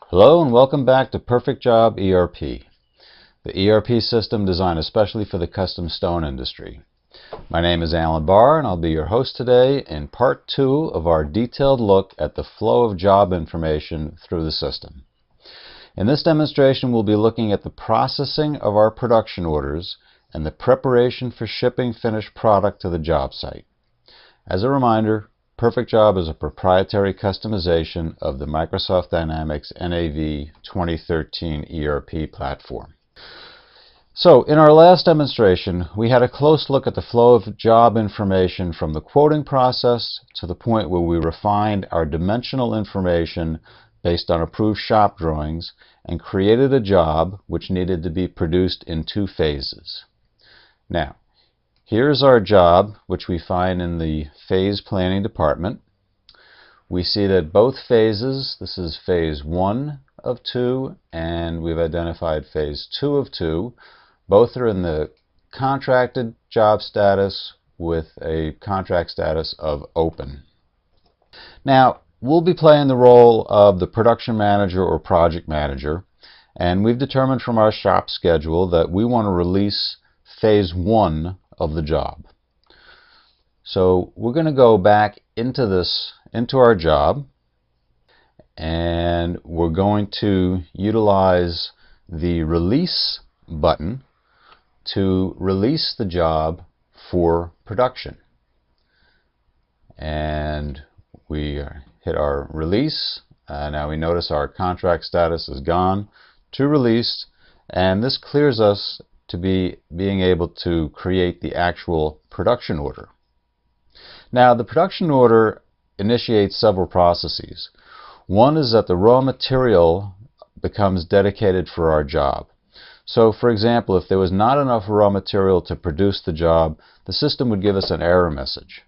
Hello and welcome back to Perfect Job ERP, the ERP system designed especially for the custom stone industry. My name is Alan Barr and I'll be your host today in part 2 of our detailed look at the flow of job information through the system. In this demonstration we'll be looking at the processing of our production orders and the preparation for shipping finished product to the job site. As a reminder, Perfect Job is a proprietary customization of the Microsoft Dynamics NAV 2013 ERP platform. So, in our last demonstration, we had a close look at the flow of job information from the quoting process to the point where we refined our dimensional information based on approved shop drawings and created a job which needed to be produced in 2 phases. Now, here's our job, which we find in the phase planning department. We see that both phases, this is phase 1 of 2, and we've identified phase 2 of 2. Both are in the contracted job status with a contract status of open. Now, we'll be playing the role of the production manager or project manager, and we've determined from our shop schedule that we want to release phase 1 of the job. So we're going to go back into our job, and we're going to utilize the release button to release the job for production. And we hit our release. Now we notice our contract status is gone to released, and this clears us to being able to create the actual production order. Now, the production order initiates several processes. One is that the raw material becomes dedicated for our job. So, for example, if there was not enough raw material to produce the job, the system would give us an error message.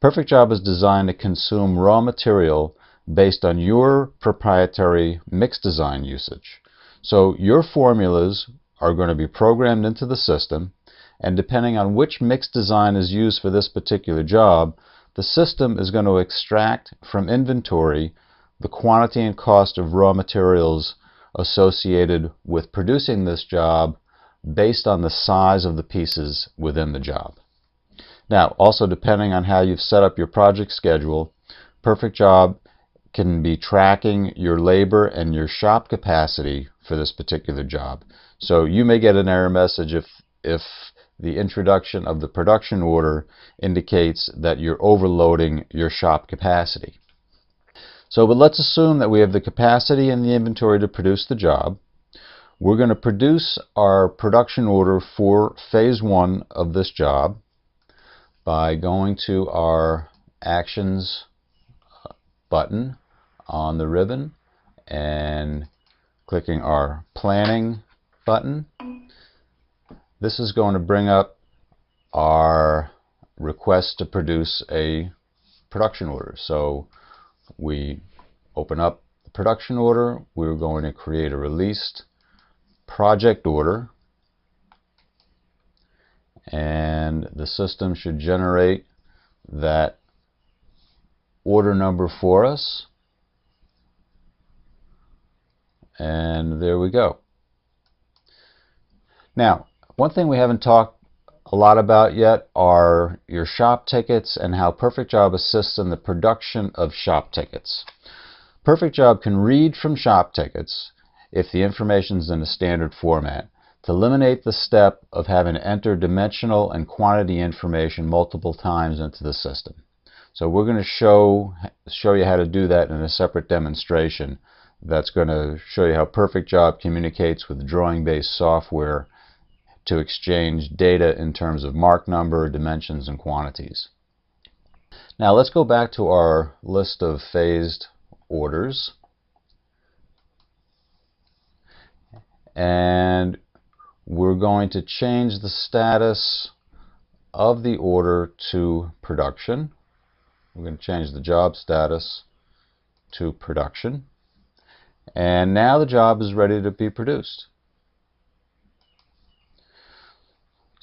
Perfect Job is designed to consume raw material based on your proprietary mix design usage. So your formulas are going to be programmed into the system, and depending on which mix design is used for this particular job, the system is going to extract from inventory the quantity and cost of raw materials associated with producing this job based on the size of the pieces within the job. Now, also depending on how you've set up your project schedule, Perfect Job can be tracking your labor and your shop capacity for this particular job. So you may get an error message if the introduction of the production order indicates that you're overloading your shop capacity. So, but let's assume that we have the capacity in the inventory to produce the job. We're going to produce our production order for phase 1 of this job by going to our Actions button on the ribbon and clicking our Planning button. This is going to bring up our request to produce a production order. So we open up the production order. We're going to create a released project order, and the system should generate that order number for us, and there we go. Now, one thing we haven't talked a lot about yet are your shop tickets and how Perfect Job assists in the production of shop tickets. Perfect Job can read from shop tickets if the information is in a standard format to eliminate the step of having to enter dimensional and quantity information multiple times into the system. So we're going to show you how to do that in a separate demonstration that's going to show you how Perfect Job communicates with drawing-based software to exchange data in terms of mark number, dimensions, and quantities. Now let's go back to our list of phased orders, and we're going to change the status of the order to production. We're going to change the job status to production, and now the job is ready to be produced.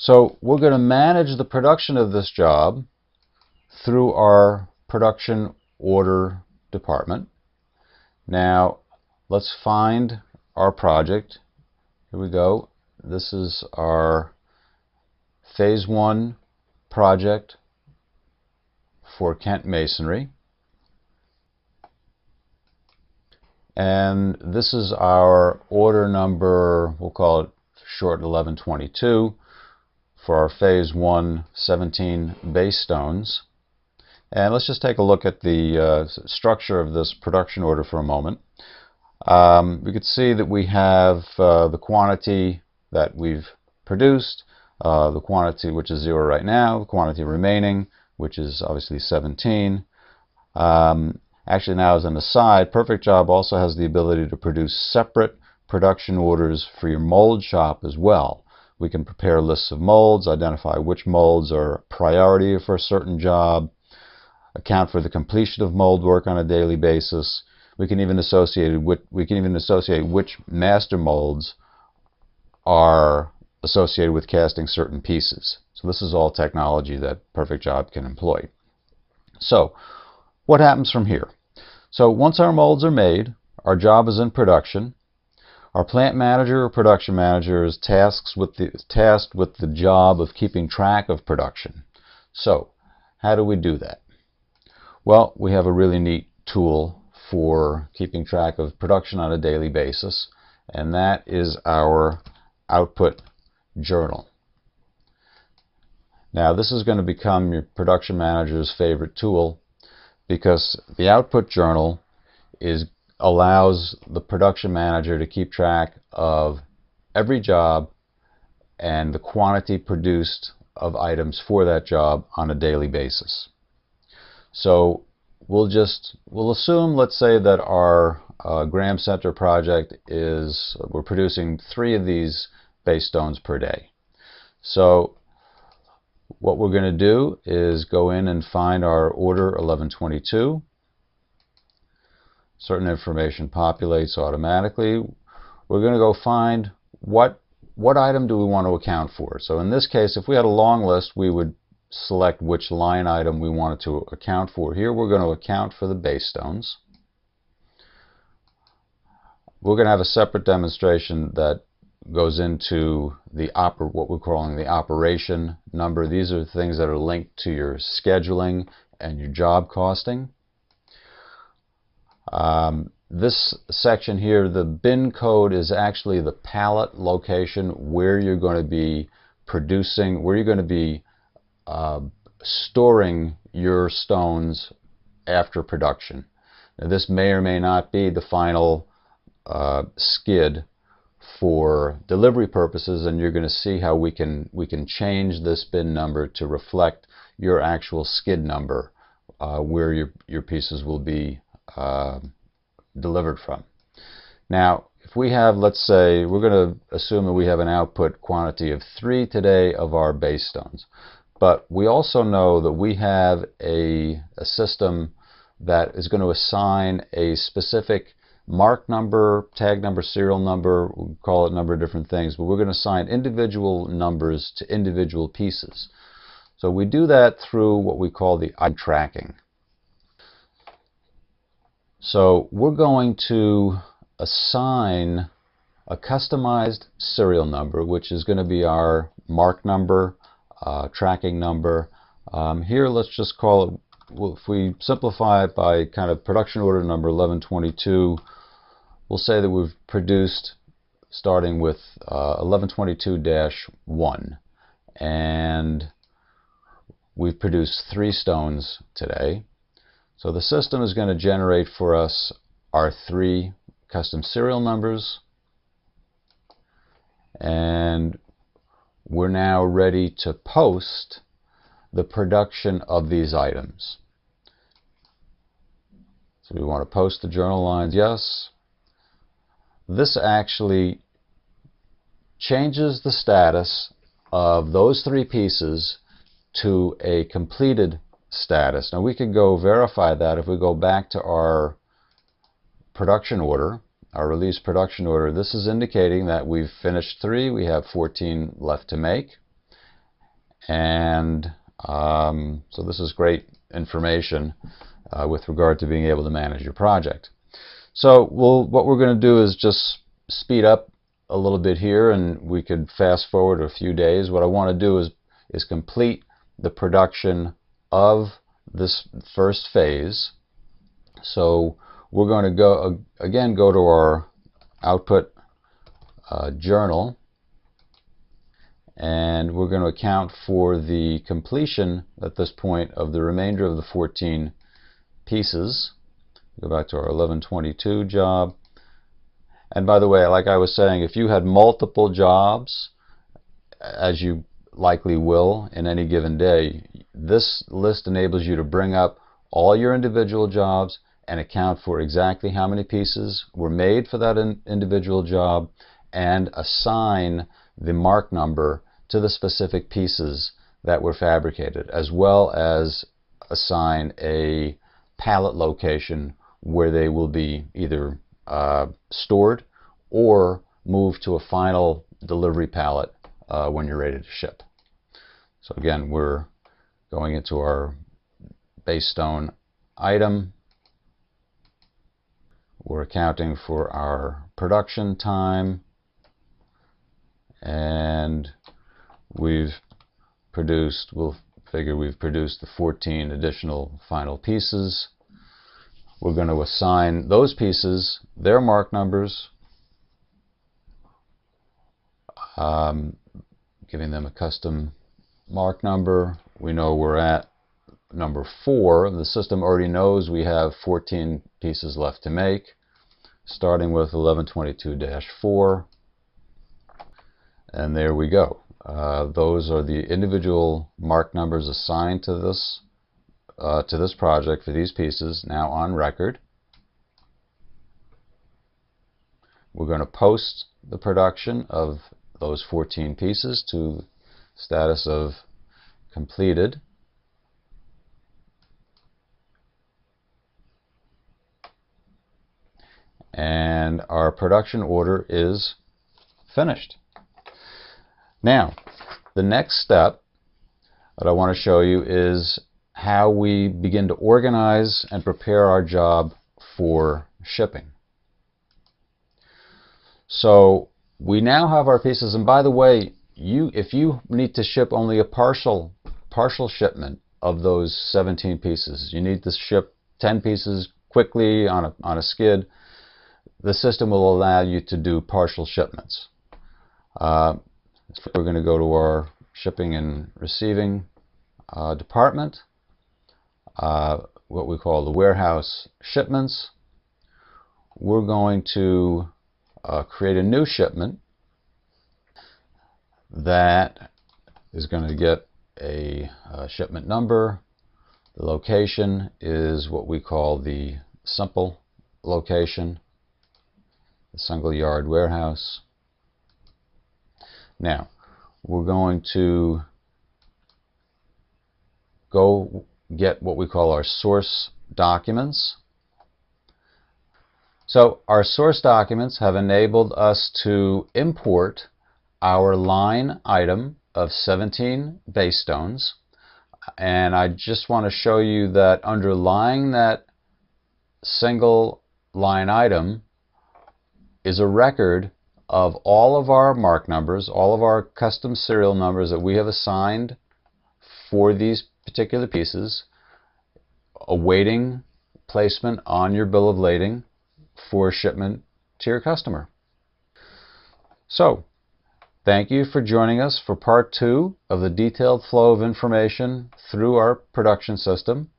So we're going to manage the production of this job through our production order department. Now, let's find our project. Here we go. This is our Phase 1 project for Kent Masonry. And this is our order number, we'll call it short 1122, for our Phase 1 17 base stones. And let's just take a look at the structure of this production order for a moment. We could see that we have the quantity that we've produced, the quantity which is 0 right now, the quantity remaining, which is obviously 17. Actually, now as an aside, Perfect Job also has the ability to produce separate production orders for your mold shop as well. We can prepare lists of molds, identify which molds are priority for a certain job, account for the completion of mold work on a daily basis. We can even associate which master molds are associated with casting certain pieces. So this is all technology that Perfect Job can employ. So what happens from here? So once our molds are made, our job is in production. Our plant manager or production manager is tasked with the job of keeping track of production. So how do we do that? Well, we have a really neat tool for keeping track of production on a daily basis, and that is our output journal. Now this is going to become your production manager's favorite tool, because the output journal allows the production manager to keep track of every job and the quantity produced of items for that job on a daily basis. So we'll assume, let's say that our Graham Center project we're producing 3 of these base stones per day. So what we're going to do is go in and find our order 1122. Certain information populates automatically. We're going to go find what item do we want to account for. So in this case, if we had a long list, we would select which line item we wanted to account for. Here we're going to account for the base stones. We're going to have a separate demonstration that goes into what we're calling the operation number. These are things that are linked to your scheduling and your job costing. This section here, the bin code, is actually the pallet location where you're going to be producing, where you're going to be storing your stones after production. Now, this may or may not be the final skid for delivery purposes, and you're going to see how we can change this bin number to reflect your actual skid number, where your pieces will be delivered from. Now, if we have, let's say, we're going to assume that we have an output quantity of 3 today of our base stones, but we also know that we have a system that is going to assign a specific mark number, tag number, serial number, we'll call it a number of different things, but we're going to assign individual numbers to individual pieces. So we do that through what we call the item tracking. So we're going to assign a customized serial number, which is going to be our mark number, tracking number. Here, let's just call it, well, if we simplify it by kind of production order number 1122, we'll say that we've produced starting with 1122-1, and we've produced 3 stones today. So the system is going to generate for us our 3 custom serial numbers, and we're now ready to post the production of these items. So we want to post the journal lines, yes. This actually changes the status of those 3 pieces to a completed status. Now we could go verify that if we go back to our production order, our release production order. This is indicating that we've finished 3, we have 14 left to make, and so this is great information with regard to being able to manage your project. So what we're going to do is just speed up a little bit here, and we could fast forward a few days. What I want to do is complete the production of this first phase. So we're going to go to our output journal, and we're going to account for the completion at this point of the remainder of the 14 pieces. Go back to our 1122 job. And by the way, like I was saying, if you had multiple jobs, as you likely will in any given day, this list enables you to bring up all your individual jobs and account for exactly how many pieces were made for that individual job, and assign the mark number to the specific pieces that were fabricated, as well as assign a pallet location where they will be either stored or moved to a final delivery pallet when you're ready to ship. So again, we're going into our base stone item. We're accounting for our production time, and we'll figure we've produced the 14 additional final pieces. We're going to assign those pieces their mark numbers, giving them a custom mark number. We know we're at number 4. The system already knows we have 14 pieces left to make, starting with 1122-4. And there we go. Those are the individual mark numbers assigned to this project for these pieces, now on record. We're going to post the production of those 14 pieces to status of completed. And our production order is finished. Now, the next step that I want to show you is how we begin to organize and prepare our job for shipping. So we now have our pieces, and by the way, if you need to ship only a partial shipment of those 17 pieces, you need to ship 10 pieces quickly on a skid, the system will allow you to do partial shipments. We're going to go to our shipping and receiving department, what we call the warehouse shipments. We're going to create a new shipment that is going to get a shipment number. The location is what we call the simple location, the single yard warehouse. Now, we're going to go get what we call our source documents. So our source documents have enabled us to import our line item of 17 base stones, and I just want to show you that underlying that single line item is a record of all of our mark numbers, all of our custom serial numbers that we have assigned for these particular pieces, awaiting placement on your bill of lading for shipment to your customer. So, thank you for joining us for part 2 of the detailed flow of information through our production system.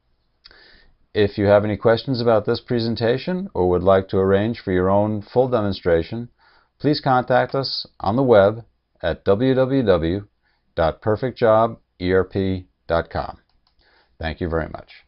If you have any questions about this presentation or would like to arrange for your own full demonstration, please contact us on the web at www.perfectjoberp.com. Thank you very much.